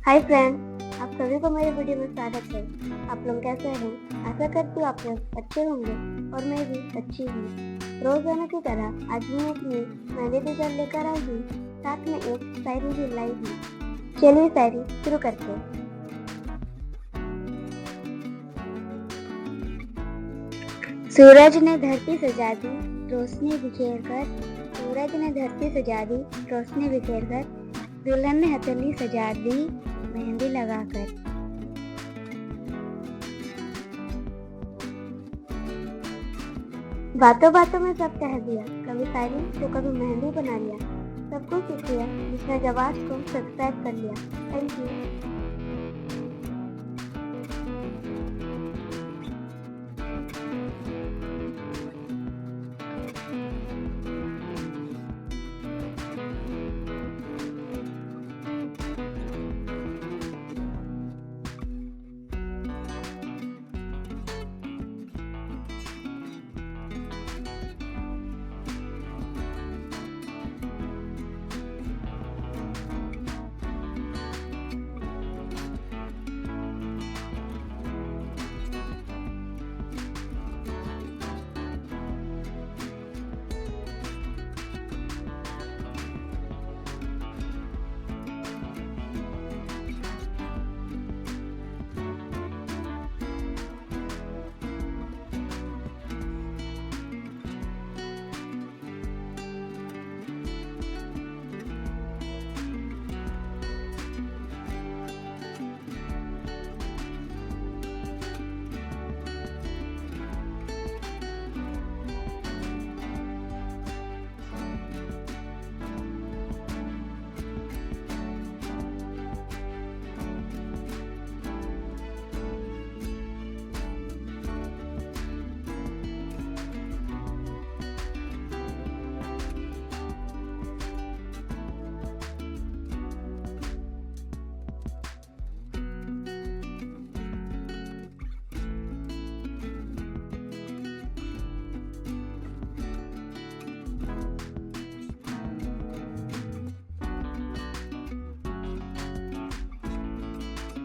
Hi friends, आप सभी को मेरे वीडियो में स्वागत है। आप लोग कैसे हैं? आशा करती हूँ आप लोग अच्छे होंगे और मैं भी अच्छी हूँ। रोजाना की तरह आज मैं अपनी मेहंदी डिजाइन लेकर आई हूँ, साथ में एक शायरी भी लाई हूँ। चलिए शायरी शुरू करते हैं। सूरज ने धरती सजा दी रोशनी बिखेर कर, सूरज ने धरती सजा दी रोशनी बिखेर कर, दुल्हन ने हथेली सजा दी मेहंदी लगाकर। बातों बातों में सब कह दिया, कभी शायरी तो कभी मेहंदी बना लिया। सबको शुक्रिया जिसने जबार्ट को सब्सक्राइब कर लिया। Thank you.